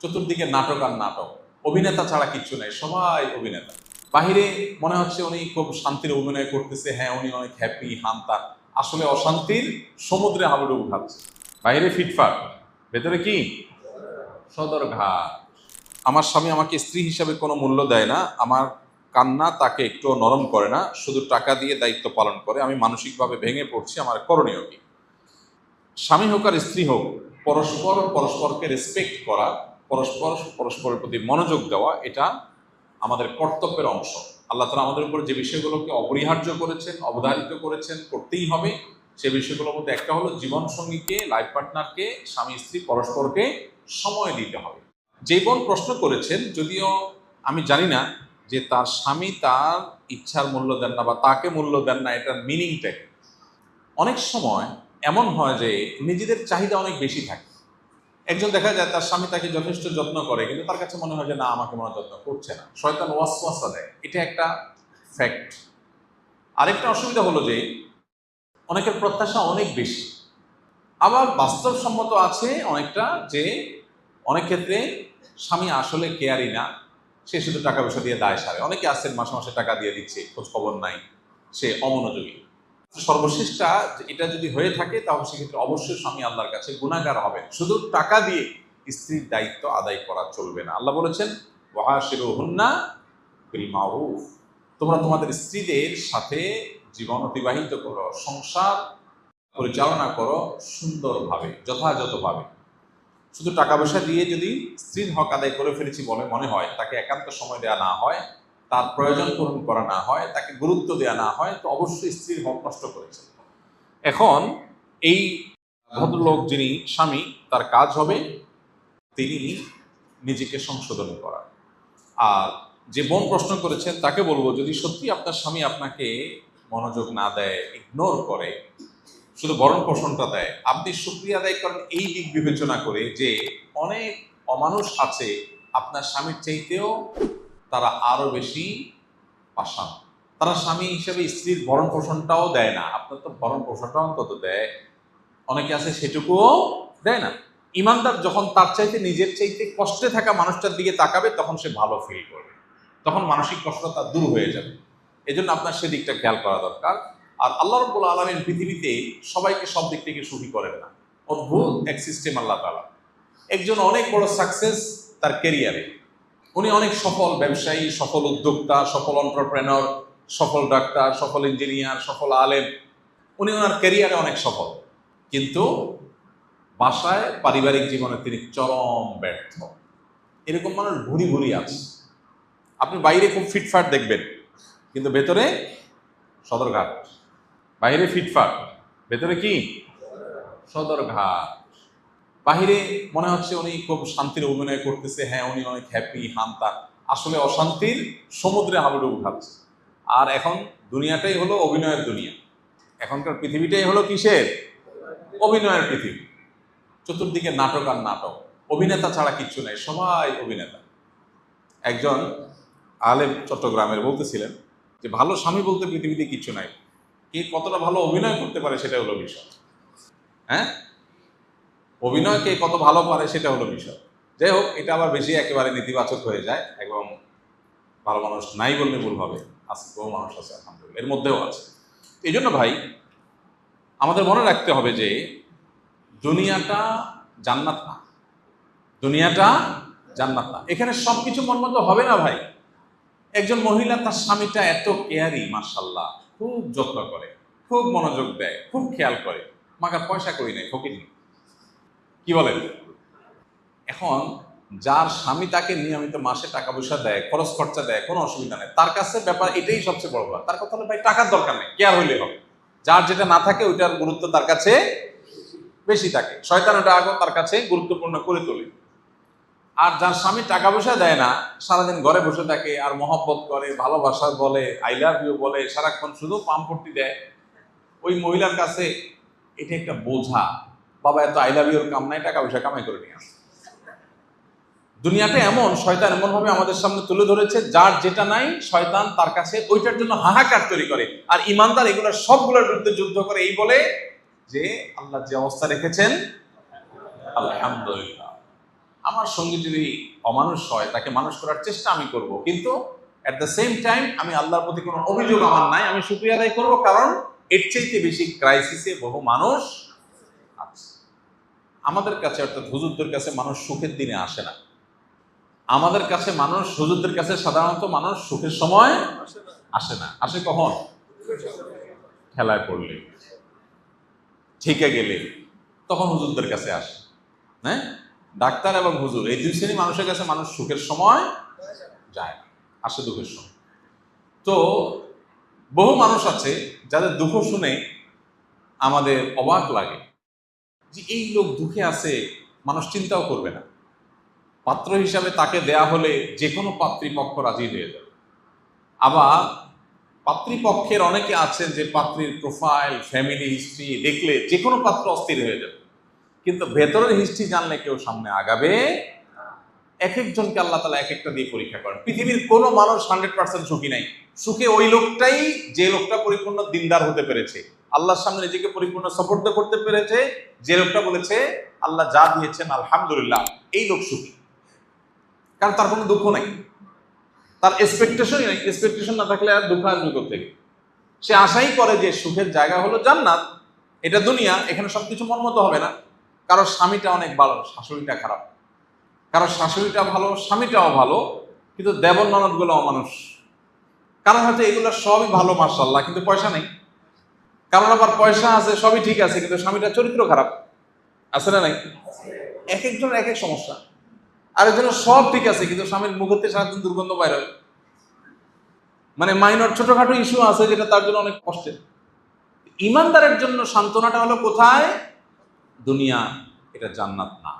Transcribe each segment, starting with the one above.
চতুর্দিকে নাটক আর নাটক, অভিনেতা ছাড়া কিচ্ছু নাই, সবাই অভিনেতা। বাহিরে মনে হচ্ছে উনি খুব শান্তির অভিনয় করতেছে, হ্যাঁ উনি অনেক হ্যাপি হান্তা, আসলে অশান্তির সমুদ্রে হাবুডুবু খাচ্ছে। বাইরে ফিটফাট, ভেতরে কি সদরঘাট। আমার স্বামী আমাকে স্ত্রী হিসাবে কোনো মূল্য দেয় না, আমার কান্না তাকে একটু নরম করে না, শুধু টাকা দিয়ে দায়িত্ব পালন করে। আমি মানসিকভাবে ভেঙে পড়ছি, আমার করণীয় কি? স্বামী হোক আর স্ত্রী হোক, পরস্পর পরস্পরকে রেসপেক্ট করা, পরস্পর পরস্পরের প্রতি মনোযোগ দেওয়া, এটা আমাদের কর্তব্যের অংশ। আল্লাহ তাআলা আমাদের উপর যে বিষয়গুলোকে অপরিহার্য করেছেন, অবধারিত করেছেন, করতেই হবে, সে বিষয়গুলোর মধ্যে একটা হলো জীবন সঙ্গীকে, লাইফ পার্টনারকে, স্বামী স্ত্রী পরস্পরকে সময় দিতে হবে। যে বোন প্রশ্ন করেছেন, যদিও আমি জানি না যে তার স্বামী তার ইচ্ছার মূল্য দেন না বা তাকে মূল্য দেন না, এটার মিনিংটা কি। অনেক সময় এমন হয় যে নিজেদের চাহিদা অনেক বেশি থাকে। একজন দেখা যায় তার স্বামী তাকে যথেষ্ট যত্ন করে, কিন্তু তার কাছে মনে হয় যে না, আমাকে মনে হয় যত্ন করছে না, শয়তান ওয়াসওয়াসা দেয়, এটা একটা ফ্যাক্ট। আরেকটা অসুবিধা হলো যে অনেকের প্রত্যাশা অনেক বেশি, আবার বাস্তবসম্মত আছে অনেকটা, যে অনেক ক্ষেত্রে স্বামী আসলে কেয়ারই না, সে শুধু টাকা পয়সা দিয়ে দায় সারে। অনেকে আছেন মাসে মাসে টাকা দিয়ে দিচ্ছে, খোঁজ খবর নাই, সে অমনোযোগী। সর্বশেষটা এটা যদি হয়ে থাকে, তাহলে সেক্ষেত্রে অবশ্যই স্বামী আল্লাহর কাছে গুনাহগার হবেন। শুধু টাকা দিয়ে স্ত্রীর দায়িত্ব আদায় করা চলবে না। আল্লাহ বলেছেন, ওয়াশিরুহুন্না বিল মারুফ, তোমরা তোমাদের স্ত্রীদের সাথে জীবন অতিবাহিত করো, সংসার পরিচালনা করো সুন্দরভাবে, যথাযথভাবে। শুধু টাকা পয়সা দিয়ে যদি স্ত্রীর হক আদায় করে ফেলেছি বলে মনে হয়, তাকে একান্ত সময় দেওয়া না হয়, তার প্রয়োজন পূরণ করা না হয়, তাকে গুরুত্ব দেওয়া না হয়, তো অবশ্যই স্ত্রীর হক নষ্ট করেছে। এখন এই ভদ্রলোক যিনি স্বামী, তার কাজ হবে তিনি নিজেকে সংশোধন করা। আর যে বোন প্রশ্ন করেছেন তাকে বলবো, যদি সত্যি আপনার স্বামী আপনাকে মনোযোগ না দেয়, ইগনোর করে, শুধু ভরণ পোষণটা দেয়, আপনি শুকরিয়া আদায় করেন এই দিক বিবেচনা করে যে অনেক অমানুষ আছে আপনার স্বামীর চাইতেও তারা আরো বেশি পাষাণ। তারা স্বামী হিসেবে স্ত্রীর ভরণ পোষণটাও দেয় না, আপনার তো ভরণ পোষণটা অন্তত দেয়। অনেকে আছে সেটুকুও দেয় না। ইমানদার যখন তার চাইতে নিজের চাইতে কষ্টে থাকা মানুষটার দিকে তাকাবে, তখন সে ভালো ফিল করবে, তখন মানসিক কষ্ট তার দূর হয়ে যাবে। এই জন্য আপনার সেদিকটা খেয়াল করা দরকার। আর আল্লাহ রাব্বুল আলামিন পৃথিবীতে সবাইকে সব দিক থেকে সুখী করেন না, অদ্ভুত এক সিস্টেম আল্লাহ তাআলা। একজন অনেক বড় সাকসেস তার ক্যারিয়ারে, উনি অনেক সফল ব্যবসায়ী, সফল উদ্যোক্তা, সফল এন্টারপ্রেনর, সফল ডাক্তার, সফল ইঞ্জিনিয়ার, সফল আলেম, উনি ওনার ক্যারিয়ারে অনেক সফল, কিন্তু বাসায় পারিবারিক জীবনে তিনি চরম ব্যর্থ। এরকম মানুষ ভুরি ভুরি আছে। আপনি বাইরে খুব ফিটফাট দেখবেন, কিন্তু ভেতরে সদরঘাট। বাইরে ফিটফাট, ভেতরে কি সদরঘাট। বাহিরে মনে হচ্ছে উনি খুব শান্তির অভিনয় করতেছে, হ্যাঁ উনি অনেক হ্যাপি হান্তা, আসলে অশান্তির সমুদ্রে হাবুডুবু খাচ্ছে। আর এখন দুনিয়াটাই হলো অভিনয়ের দুনিয়া, এখনকার পৃথিবীটাই হলো কিসের? অভিনয়ের পৃথিবী। চতুর্দিকে নাটক আর নাটক, অভিনেতা ছাড়া কিচ্ছু নাই, সবাই অভিনেতা। একজন আলেম চট্টগ্রামের বলতেছিলেন যে ভালো স্বামী বলতে পৃথিবীতে কিচ্ছু নাই, কে কতটা ভালো অভিনয় করতে পারে সেটা হলো বিষয়। হ্যাঁ, অভিনয় কে কত ভালো পারে সেটা হলো বিষয়। যাই হোক, এটা আবার বেশি একেবারে নেতিবাচক হয়ে যায়, এবং ভালো মানুষ নাই বললে ভুল হবে, আজকে বহু মানুষ আছে আলহামদুলিল্লাহ, এর মধ্যেও আছে। এই জন্য ভাই, আমাদের মনে রাখতে হবে যে দুনিয়াটা জান্নাত না, দুনিয়াটা জান্নাত না। এখানে সবকিছু মন মতো হবে না ভাই। একজন মহিলা তার স্বামীটা এত কেয়ারি, মাশাআল্লাহ, খুব যত্ন করে, খুব মনোযোগ দেয়, খুব খেয়াল করে, মাগার পয়সা করি নাই, ফকির নেই, কি বলেন? এখন যার স্বামী তাকে নিয়মিত মাসে টাকা পয়সা দেয়, খরচ খরচা দেয়, কোনো অসুবিধা নেই, তার কাছে ব্যাপার এটাই সবচেয়ে বড় ব্যাপার। তার কথা হলো ভাই টাকার দরকার নেই, কেয়ার হইলে হবে। যার যেটা না থাকে ওইটার গুরুত্ব তার কাছে বেশি থাকে, শয়তান ওটা আগে তার কাছে গুরুত্বপূর্ণ করে তোলে। আর যার স্বামী টাকা পয়সা দেয় না, সারাদিন ঘরে বসে থাকে আর মহব্বত করে, ভালোবাসা বলে, আই লাভ ইউ বলে, সারাক্ষণ শুধু পাম্পটি দেয়, ওই মহিলার কাছে এটা একটা বোঝা। বাবা এত আই লাভ ইউর কাম নাই, টাকা পয়সা কামাই করে নিয়ে আসে। দুনিয়াটা এমন, শয়তান এমন ভাবে আমাদের সামনে তুলে ধরেছে, যার যেটা নাই শয়তান তার কাছে ওইটার জন্য হাহাকার তৈরি করে। আর ইমানদার এগুলোর সবগুলোর বিরুদ্ধে যুদ্ধ করে, এই বলে যে আল্লাহ যে অবস্থা রেখেছেন আলহামদুলিল্লাহ। আমার সঙ্গে যদি অমানুষ হয় তাকে মানুষ করার চেষ্টা আমি করব, কিন্তু অ্যাট দ্য সেম টাইম আমি আল্লাহর প্রতি কোনো অভিযোগ আমার নাই, আমি শুকরিয়া আদায় করবো, কারণ এর চাইতে বেশি ক্রাইসিসে বহু মানুষ আছে আমাদের কাছে। অর্থাৎ হুজুরদের কাছে মানুষ সুখের দিনে আসে না, আমাদের কাছে মানুষ, হুজুরদের কাছে সাধারণত মানুষ সুখের সময় আসে না। আসে কখন? খেলায় পড়লে, ঠিকে গেলে, তখন হুজুরদের কাছে আসে। হ্যাঁ, ডাক্তার এবং হুজুর এই দুই শ্রেণী মানুষের কাছে মানুষ সুখের সময় যায় না, আসে দুঃখের সময়। তো বহু মানুষ আছে যাদের দুঃখ শুনে আমাদের অবাক লাগে যে এই লোক দুঃখে আছে, মানুষ চিন্তাও করবে না, পাত্র হিসাবে তাকে দেয়া হলে যে কোনো পাত্রীপক্ষ রাজি হয়ে যাবে। আবার পাত্রীপক্ষের অনেকে আছেন যে পাত্রীর প্রোফাইল, ফ্যামিলি হিস্ট্রি দেখলে যে কোনো পাত্র অস্থির হয়ে যাবে, কিন্তু ভেতরের হিস্ট্রি জানলে কেউ সামনে আগাবে। এক একজনকে আল্লাহ তাআলা এক একটা দিয়ে পরীক্ষা করেন। পৃথিবীর কোনো মানুষ 100% সুখী নাই। সুখে ওই লোকটাই যে লোকটা পরিপূর্ণ দিনদার হতে পেরেছে, আল্লাহর সামনে নিজেকে পরিপূর্ণ সাপোর্ট করতে পেরেছে, যে লোকটা বলেছে আল্লাহ যা দিয়েছেন আলহামদুলিল্লাহ, এই লোক সুখী। কারণ তার কোনো দুঃখ নাই, তার এক্সপেকটেশনই নাই। এক্সপেকটেশন না থাকলে আর দুঃখ আসবে কোত্থেকে? সে আশাই করে যে সুখের জায়গা হলো জান্নাত, এটা দুনিয়া, এখানে সবকিছু মন মতো হবে না। কারো স্বামীটা অনেক ভালো, শাশুড়িটা খারাপ, কারো শাশুড়িটা ভালো, স্বামীটাও ভালো, কিন্তু দেবর ননদ গুলো অমানুষ। কারণ হয়তো এগুলো সবই ভালো মাশাআল্লাহ, কিন্তু পয়সা নেই। কারণ আবার পয়সা আছে, সবই ঠিক আছে, কিন্তু স্বামীটার চরিত্র খারাপ। আছে না নাই? এক একজনের এক এক সমস্যা। আরেকজনের সব ঠিক আছে, কিন্তু স্বামীর মুখতে সারাদিন দুর্গন্ধ বাইর হয়। মানে মাইনর ছোটখাটো ইস্যু আছে যেটা তার জন্য অনেক কষ্টের। ইমানদারের জন্য সান্ত্বনাটা হলো কোথায়? দুনিয়া, এটা জান্নাত না।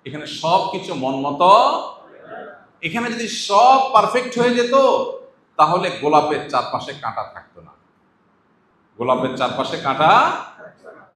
এখানে সব কিছু মন মতো। এখানে যদি সব পারফেক্ট হয়ে যেত তাহলে গোলাপের চারপাশে কাঁটা থাকতো না। গোলাপের চারপাশে কাঁটা